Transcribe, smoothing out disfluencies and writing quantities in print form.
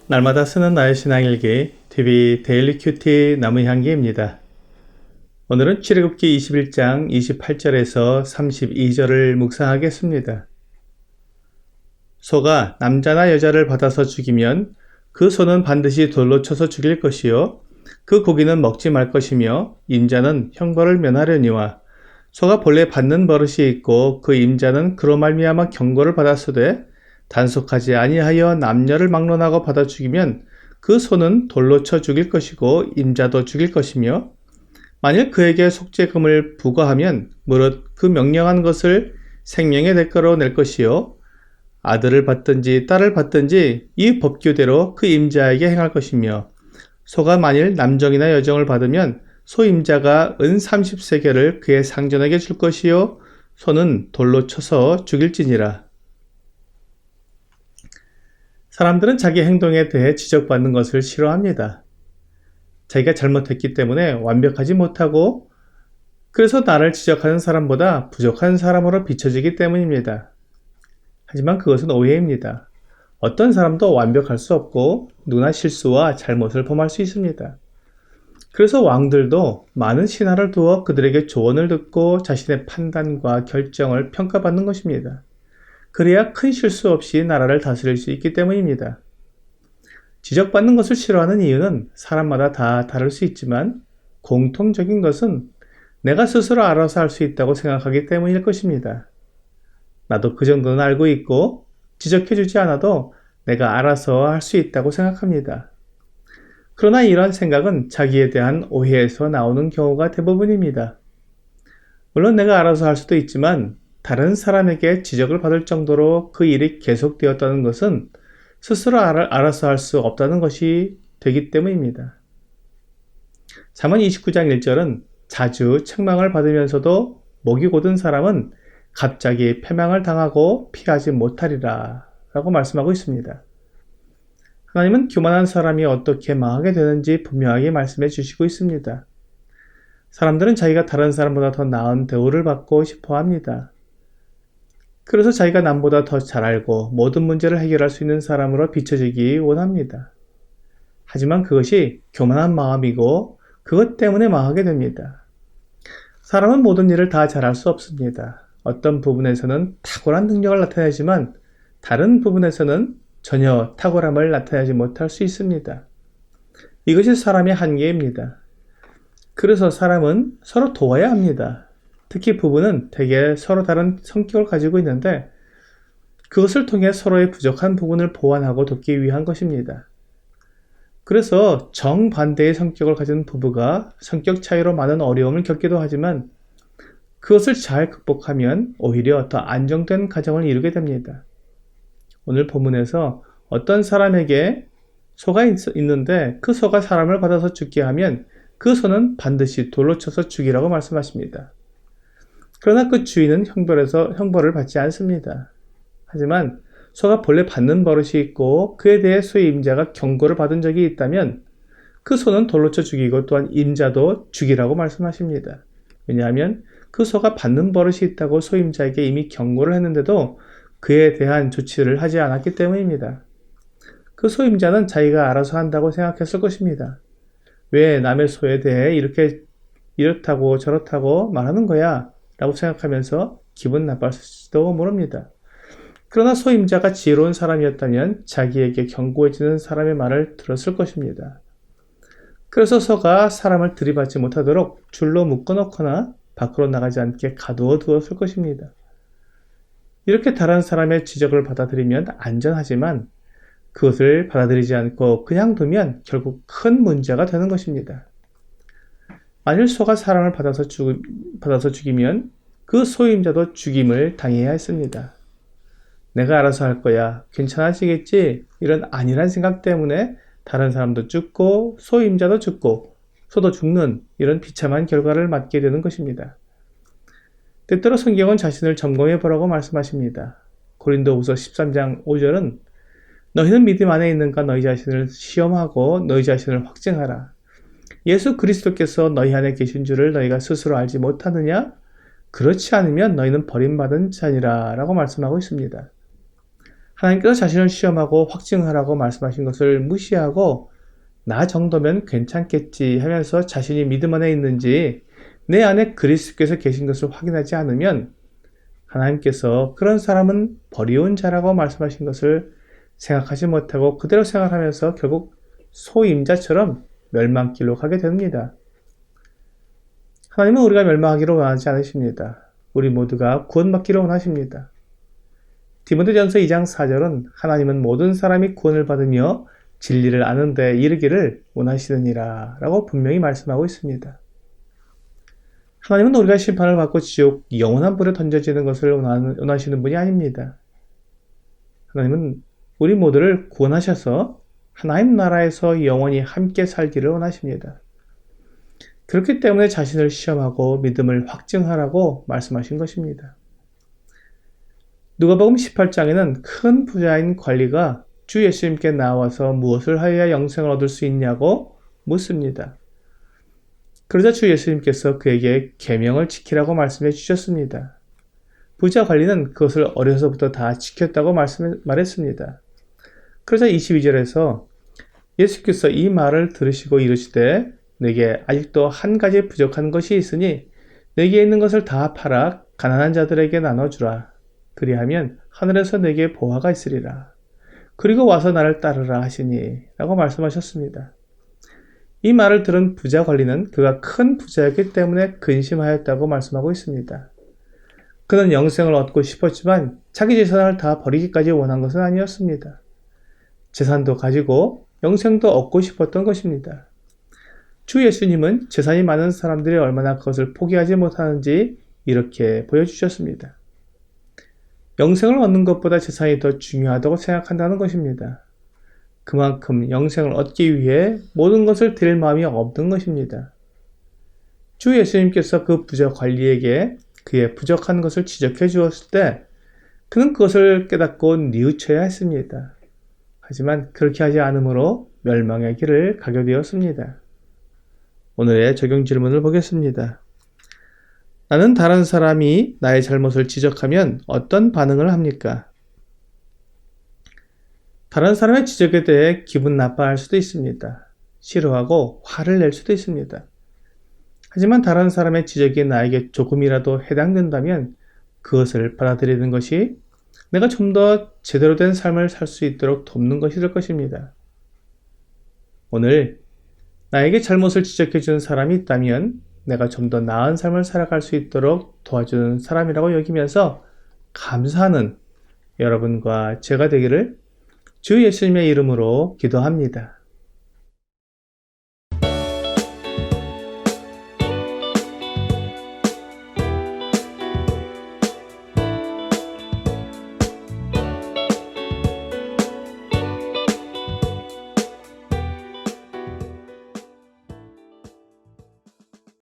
날마다 쓰는 나의 신앙일기 TV 데일리 큐티 나무향기입니다. 오늘은 출애굽기 21장 28절에서 32절을 묵상하겠습니다. 소가 남자나 여자를 받아서 죽이면 그 소는 반드시 돌로 쳐서 죽일 것이요 그 고기는 먹지 말 것이며 임자는 형벌을 면하려니와 소가 본래 받는 버릇이 있고 그 임자는 그로 말미암아 경고를 받았으되 단속하지 아니하여 남녀를 막론하고 받아 죽이면 그 소는 돌로 쳐 죽일 것이고 임자도 죽일 것이며 만일 그에게 속죄금을 부과하면 무릇 그 명령한 것을 생명의 대가로 낼 것이요 아들을 받든지 딸을 받든지 이 법규대로 그 임자에게 행할 것이며 소가 만일 남정이나 여정을 받으면 소 임자가 은 30세겔을 그의 상전에게 줄 것이요 소는 돌로 쳐서 죽일지니라. 사람들은 자기 행동에 대해 지적받는 것을 싫어합니다. 자기가 잘못했기 때문에 완벽하지 못하고 그래서 나를 지적하는 사람보다 부족한 사람으로 비춰지기 때문입니다. 하지만 그것은 오해입니다. 어떤 사람도 완벽할 수 없고 누구나 실수와 잘못을 범할 수 있습니다. 그래서 왕들도 많은 신하를 두어 그들에게 조언을 듣고 자신의 판단과 결정을 평가받는 것입니다. 그래야 큰 실수 없이 나라를 다스릴 수 있기 때문입니다. 지적받는 것을 싫어하는 이유는 사람마다 다 다를 수 있지만 공통적인 것은 내가 스스로 알아서 할 수 있다고 생각하기 때문일 것입니다. 나도 그 정도는 알고 있고 지적해주지 않아도 내가 알아서 할 수 있다고 생각합니다. 그러나 이런 생각은 자기에 대한 오해에서 나오는 경우가 대부분입니다. 물론 내가 알아서 할 수도 있지만 다른 사람에게 지적을 받을 정도로 그 일이 계속되었다는 것은 스스로 알아서 할 수 없다는 것이 되기 때문입니다. 잠언 29장 1절은 자주 책망을 받으면서도 목이 곧은 사람은 갑자기 패망을 당하고 피하지 못하리라 라고 말씀하고 있습니다. 하나님은 교만한 사람이 어떻게 망하게 되는지 분명하게 말씀해 주시고 있습니다. 사람들은 자기가 다른 사람보다 더 나은 대우를 받고 싶어 합니다. 그래서 자기가 남보다 더 잘 알고 모든 문제를 해결할 수 있는 사람으로 비춰지기 원합니다. 하지만 그것이 교만한 마음이고 그것 때문에 망하게 됩니다. 사람은 모든 일을 다 잘할 수 없습니다. 어떤 부분에서는 탁월한 능력을 나타내지만 다른 부분에서는 전혀 탁월함을 나타내지 못할 수 있습니다. 이것이 사람의 한계입니다. 그래서 사람은 서로 도와야 합니다. 특히 부부는 대개 서로 다른 성격을 가지고 있는데 그것을 통해 서로의 부족한 부분을 보완하고 돕기 위한 것입니다. 그래서 정반대의 성격을 가진 부부가 성격 차이로 많은 어려움을 겪기도 하지만 그것을 잘 극복하면 오히려 더 안정된 가정을 이루게 됩니다. 오늘 본문에서 어떤 사람에게 소가 있는데 그 소가 사람을 받아서 죽게 하면 그 소는 반드시 돌로 쳐서 죽이라고 말씀하십니다. 그러나 그 주인은 형벌을 받지 않습니다. 하지만 소가 본래 받는 버릇이 있고 그에 대해 소의 임자가 경고를 받은 적이 있다면 그 소는 돌로 쳐 죽이고 또한 임자도 죽이라고 말씀하십니다. 왜냐하면 그 소가 받는 버릇이 있다고 소임자에게 이미 경고를 했는데도 그에 대한 조치를 하지 않았기 때문입니다. 그 소임자는 자기가 알아서 한다고 생각했을 것입니다. 왜 남의 소에 대해 이렇다고 저렇다고 말하는 거야? 라고 생각하면서 기분 나빴을지도 모릅니다. 그러나 소임자가 지혜로운 사람이었다면 자기에게 경고해주는 사람의 말을 들었을 것입니다. 그래서 소가 사람을 들이받지 못하도록 줄로 묶어놓거나 밖으로 나가지 않게 가두어 두었을 것입니다. 이렇게 다른 사람의 지적을 받아들이면 안전하지만 그것을 받아들이지 않고 그냥 두면 결국 큰 문제가 되는 것입니다. 만일 소가 사람을 받아서 죽이면 그 소임자도 죽임을 당해야 했습니다. 내가 알아서 할 거야, 괜찮아지겠지, 이런 안일한 생각 때문에 다른 사람도 죽고 소임자도 죽고 소도 죽는 이런 비참한 결과를 맞게 되는 것입니다. 때때로 성경은 자신을 점검해 보라고 말씀하십니다. 고린도후서 13장 5절은 너희는 믿음 안에 있는가 너희 자신을 시험하고 너희 자신을 확증하라. 예수 그리스도께서 너희 안에 계신 줄을 너희가 스스로 알지 못하느냐? 그렇지 않으면 너희는 버림받은 자니라 라고 말씀하고 있습니다. 하나님께서 자신을 시험하고 확증하라고 말씀하신 것을 무시하고 나 정도면 괜찮겠지 하면서 자신이 믿음 안에 있는지 내 안에 그리스도께서 계신 것을 확인하지 않으면 하나님께서 그런 사람은 버리운 자라고 말씀하신 것을 생각하지 못하고 그대로 생각하면서 결국 소임자처럼 멸망길로 가게 됩니다. 하나님은 우리가 멸망하기를 원하지 않으십니다. 우리 모두가 구원받기를 원하십니다. 디모데전서 2장 4절은 하나님은 모든 사람이 구원을 받으며 진리를 아는 데 이르기를 원하시느니라 라고 분명히 말씀하고 있습니다. 하나님은 우리가 심판을 받고 지옥 영원한 불에 던져지는 것을 원하시는 분이 아닙니다. 하나님은 우리 모두를 구원하셔서 하나님 나라에서 영원히 함께 살기를 원하십니다. 그렇기 때문에 자신을 시험하고 믿음을 확증하라고 말씀하신 것입니다. 누가복음 18장에는 큰 부자인 관리가 주 예수님께 나와서 무엇을 하여야 영생을 얻을 수 있냐고 묻습니다. 그러자 주 예수님께서 그에게 계명을 지키라고 말씀해 주셨습니다. 부자 관리는 그것을 어려서부터 다 지켰다고 말했습니다. 그러자 22절에서 예수께서 이 말을 들으시고 이르시되 내게 아직도 한 가지 부족한 것이 있으니 내게 있는 것을 다 팔아 가난한 자들에게 나눠주라. 그리하면 하늘에서 내게 보화가 있으리라. 그리고 와서 나를 따르라 하시니 라고 말씀하셨습니다. 이 말을 들은 부자 관리는 그가 큰 부자였기 때문에 근심하였다고 말씀하고 있습니다. 그는 영생을 얻고 싶었지만 자기 재산을 다 버리기까지 원한 것은 아니었습니다. 재산도 가지고 영생도 얻고 싶었던 것입니다. 주 예수님은 재산이 많은 사람들이 얼마나 그것을 포기하지 못하는지 이렇게 보여주셨습니다. 영생을 얻는 것보다 재산이 더 중요하다고 생각한다는 것입니다. 그만큼 영생을 얻기 위해 모든 것을 드릴 마음이 없는 것입니다. 주 예수님께서 그 부자 관리에게 그의 부족한 것을 지적해 주었을 때 그는 그것을 깨닫고 뉘우쳐야 했습니다. 하지만 그렇게 하지 않으므로 멸망의 길을 가게 되었습니다. 오늘의 적용 질문을 보겠습니다. 나는 다른 사람이 나의 잘못을 지적하면 어떤 반응을 합니까? 다른 사람의 지적에 대해 기분 나빠할 수도 있습니다. 싫어하고 화를 낼 수도 있습니다. 하지만 다른 사람의 지적이 나에게 조금이라도 해당된다면 그것을 받아들이는 것이 내가 좀 더 제대로 된 삶을 살 수 있도록 돕는 것이 될 것입니다. 오늘 나에게 잘못을 지적해 주는 사람이 있다면 내가 좀 더 나은 삶을 살아갈 수 있도록 도와주는 사람이라고 여기면서 감사하는 여러분과 제가 되기를 주 예수님의 이름으로 기도합니다.